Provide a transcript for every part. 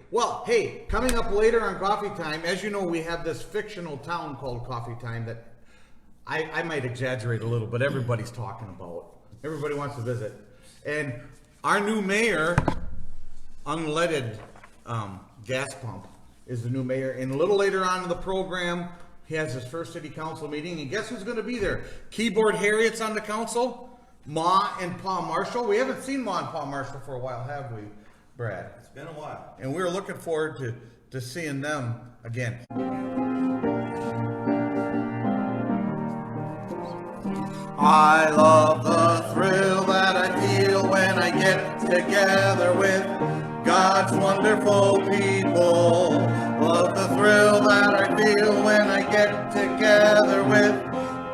Well, hey, coming up later on Coffee Time, as you know, we have this fictional town called Coffee Time that I might exaggerate a little, but everybody's talking about. Everybody wants to visit. And our new mayor, Unleaded Gas-Pump, is the new mayor. And a little later on in the program, he has his first city council meeting. And guess who's going to be there? Keyboard Harriet's on the council. Ma and Pa Marshall. We haven't seen Ma and Pa Marshall for a while, have we, Brad? It's been a while. And we're looking forward to seeing them again. I love the thrill that I feel when I get together with God's wonderful people. Love the thrill that I feel when I get together with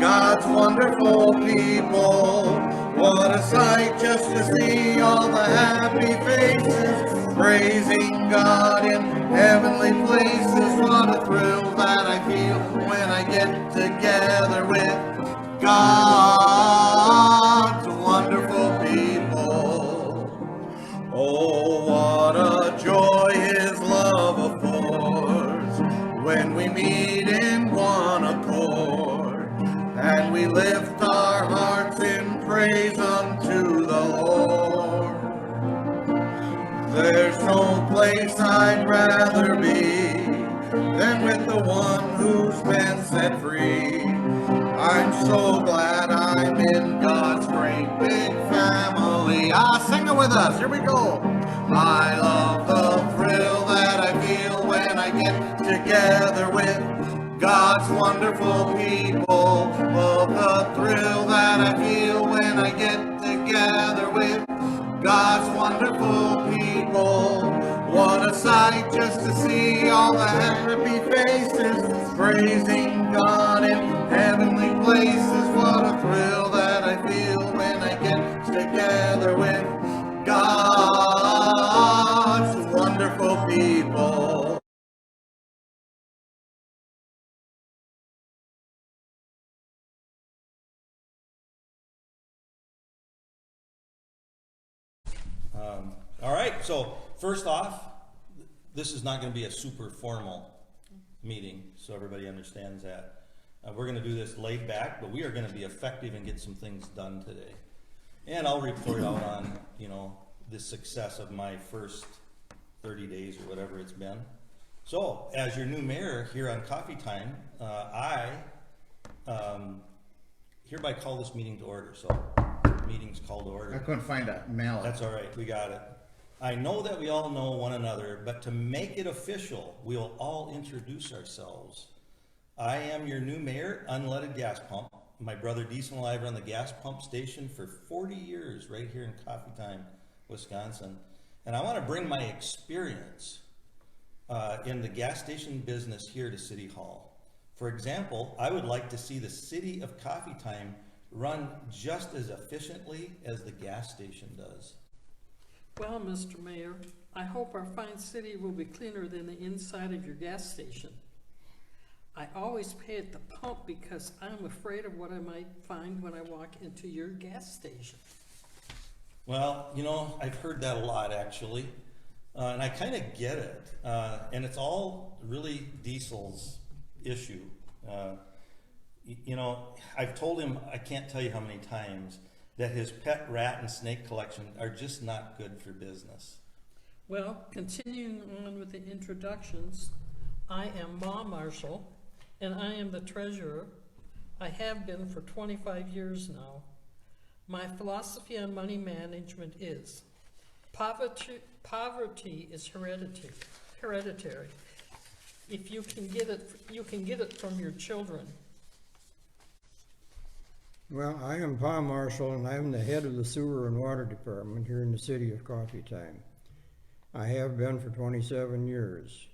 God's wonderful people. What a sight just to see all the happy faces praising God in heavenly places. What a thrill that I feel when I get together with God's wonderful people. Oh, what a joy His love affords when we meet in one accord and we lift our hearts in praise unto the Lord. There's no place I'd rather be than with the one who's been set free. I'm so glad I'm in God's great big family. Sing it with us. Here we go. I love the thrill that I feel when I get together with God's wonderful people. Love the thrill that I feel when I get together with God's wonderful people. What a sight just to see all the happy faces praising God in heavenly places. What a thrill that I feel when I get together with God's wonderful people. All right, so first off, this is not going to be a super formal meeting, so everybody understands that. We're going to do this laid back, but we are going to be effective and get some things done today. And I'll report out on, the success of my first 30 days or whatever it's been. So, as your new mayor here on Coffee Time, I hereby call this meeting to order. So, meeting's called to order. I couldn't find a mallet. That's all right, we got it. I know that we all know one another, but to make it official, we'll all introduce ourselves. I am your new mayor, Unleaded Gas-Pump. My brother Diesel and I have run the gas pump station for 40 years right here in Coffee Time, Wisconsin. And I want to bring my experience in the gas station business here to City Hall. For example, I would like to see the city of Coffee Time run just as efficiently as the gas station does. Well, Mr. Mayor, I hope our fine city will be cleaner than the inside of your gas station. I always pay at the pump because I'm afraid of what I might find when I walk into your gas station. Well, I've heard that a lot actually, and I kind of get it. And it's all really Diesel's issue. I've told him, I can't tell you how many times, that his pet rat and snake collection are just not good for business. Well, continuing on with the introductions, I am Ma Marshall, and I am the treasurer. I have been for 25 years now. My philosophy on money management is poverty is hereditary. If you can get it from your children. Well, I am Pa Marshall, and I'm the head of the Sewer and Water Department here in the city of Coffee Time. I have been for 27 years.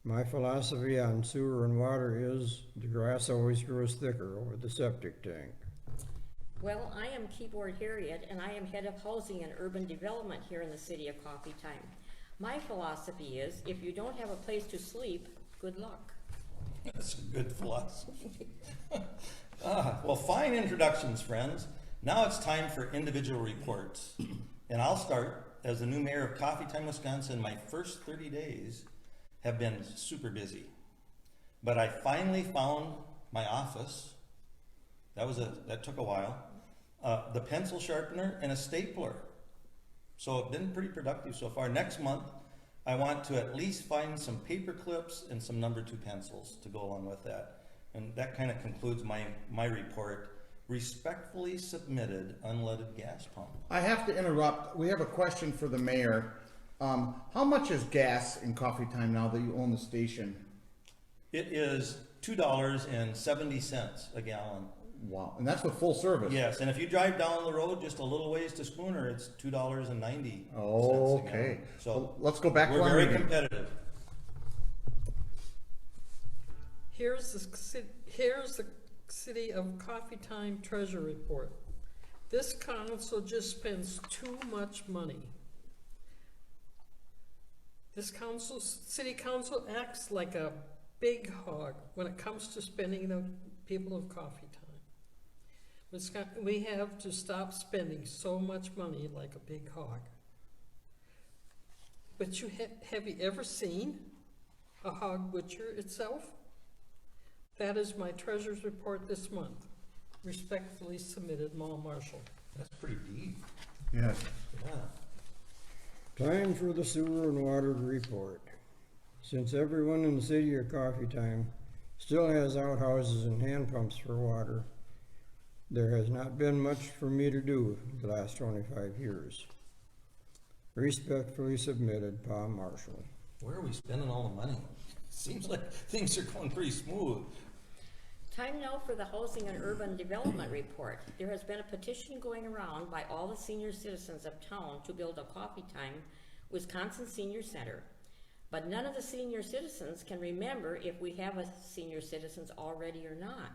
My philosophy on sewer and water is the grass always grows thicker over the septic tank. Well, I am Keyboard Harriet, and I am head of housing and urban development here in the city of Coffee Time. My philosophy is, if you don't have a place to sleep, good luck. That's a good philosophy. Well, fine introductions, friends. Now it's time for individual reports. And I'll start as the new mayor of Coffee Time, Wisconsin, my first 30 days have been super busy. But I finally found my office. That took a while. The pencil sharpener and a stapler. So it's been pretty productive so far. Next month, I want to at least find some paper clips and some number 2 pencils to go along with that. And that kind of concludes my report. Respectfully submitted, unleaded gas pump. I have to interrupt. We have a question for the mayor. How much is gas in Coffee Time now that you own the station? It is $2.70 a gallon. Wow, and that's with full service. Yes, and if you drive down the road just a little ways to Spooner, it's $2.90. Okay. So Well, let's go back to we're our very meeting. competitive. Here's the City of Coffee Time Treasure Report. This council just spends too much money. This city council acts like a big hog when it comes to spending the people of Coffee Time. We have to stop spending so much money like a big hog. But have you ever seen a hog butcher itself? That is my treasurer's report this month. Respectfully submitted, Mall Marshall. That's pretty deep. Yes. Yeah. Time for the sewer and water report. Since everyone in the city of Coffee Time still has outhouses and hand pumps for water, there has not been much for me to do the last 25 years. Respectfully submitted, Pa Marshall. Where are we spending all the money? Seems like things are going pretty smooth. Time now for the Housing and Urban Development Report. There has been a petition going around by all the senior citizens of town to build a Coffee Time Wisconsin Senior Center. But none of the senior citizens can remember if we have a senior citizens already or not.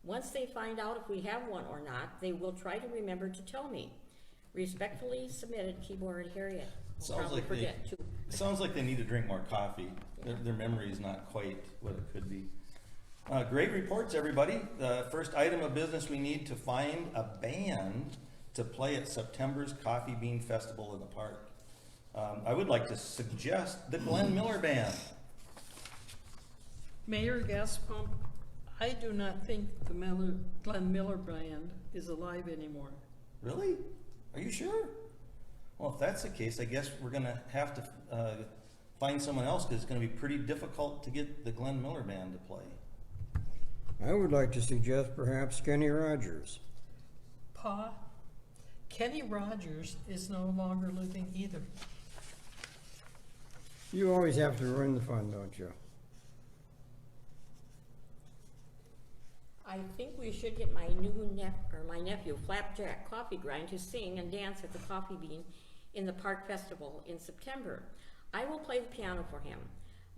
Once they find out if we have one or not, they will try to remember to tell me. Respectfully submitted, Keyboard Harriet. Sounds like they need to drink more coffee. Their memory is not quite what it could be. Great reports, everybody. The first item of business, we need to find a band to play at September's Coffee Bean Festival in the park. I would like to suggest the Glenn Miller Band. Mayor Gas-Pump, I do not think the Glenn Miller Band is alive anymore. Really? Are you sure? Well, if that's the case, I guess we're going to have to find someone else because it's going to be pretty difficult to get the Glenn Miller Band to play. I would like to suggest perhaps Kenny Rogers. Pa, Kenny Rogers is no longer living either. You always have to ruin the fun, don't you? I think we should get my nephew, Flapjack Coffee Grind, to sing and dance at the Coffee Bean in the Park Festival in September. I will play the piano for him.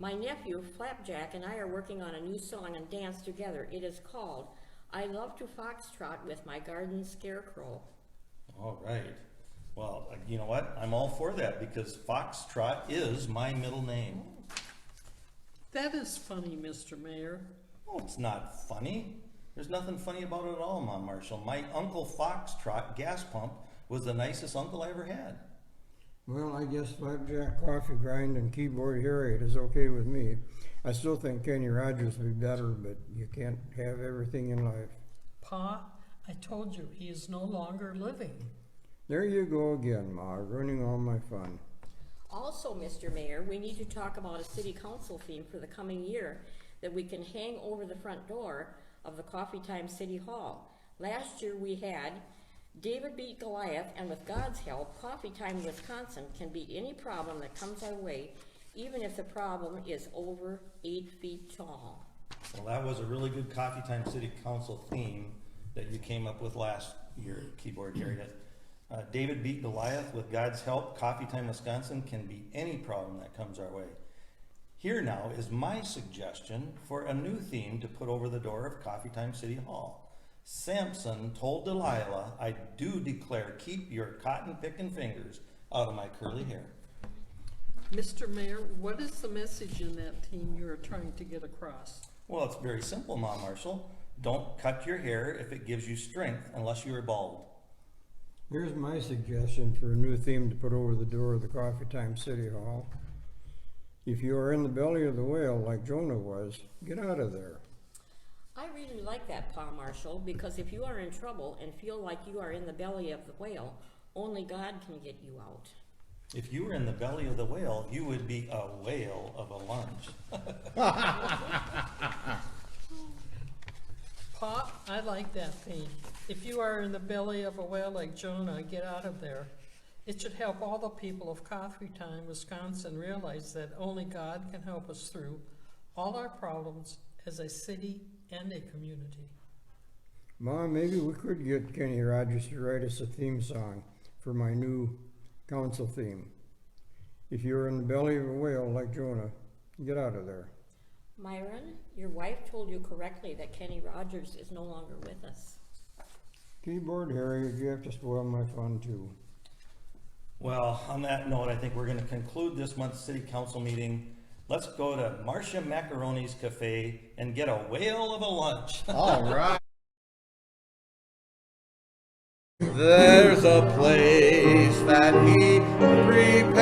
My nephew, Flapjack, and I are working on a new song and dance together. It is called I Love to Foxtrot with My Garden Scarecrow. All right. Well, you know what? I'm all for that because Foxtrot is my middle name. That is funny, Mr. Mayor. Oh, it's not funny. There's nothing funny about it at all, Mom Marshall. My Uncle Foxtrot gas pump was the nicest uncle I ever had. Well, I guess Flapjack Coffee Grind and Keyboard Harriet is okay with me. I still think Kenny Rogers would be better, but you can't have everything in life. Pa, I told you, he is no longer living. There you go again, Ma, ruining all my fun. Also, Mr. Mayor, we need to talk about a city council theme for the coming year that we can hang over the front door of the Coffee Time City Hall. Last year we had David beat Goliath, and with God's help, Coffee Time Wisconsin can beat any problem that comes our way, even if the problem is over 8 feet tall. Well, that was a really good Coffee Time City Council theme that you came up with last year, Keyboard Harriet. David beat Goliath. With God's help, Coffee Time Wisconsin can beat any problem that comes our way. Here now is my suggestion for a new theme to put over the door of Coffee Time City Hall. Samson told Delilah, I do declare, keep your cotton-picking fingers out of my curly hair. Mr. Mayor, what is the message in that theme you are trying to get across? Well, it's very simple, Mom Marshall. Don't cut your hair if it gives you strength unless you are bald. Here's my suggestion for a new theme to put over the door of the Coffee Time City Hall. If you are in the belly of the whale like Jonah was, get out of there. I really like that, Pa Marshall, because if you are in trouble and feel like you are in the belly of the whale, only God can get you out. If you were in the belly of the whale, you would be a whale of a lunch. Pa, I like that theme. If you are in the belly of a whale like Jonah, get out of there. It should help all the people of Coffee Time, Wisconsin realize that only God can help us through all our problems as a city and a community. Mom, maybe we could get Kenny Rogers to write us a theme song for my new council theme. If you're in the belly of a whale like Jonah, get out of there. Myron, your wife told you correctly that Kenny Rogers is no longer with us. Keyboard Harriet, you have to spoil my fun too. Well, on that note, I think we're going to conclude this month's city council meeting. Let's go to Marcia Macaroni's Cafe and get a whale of a lunch. All right. There's a place that he prepared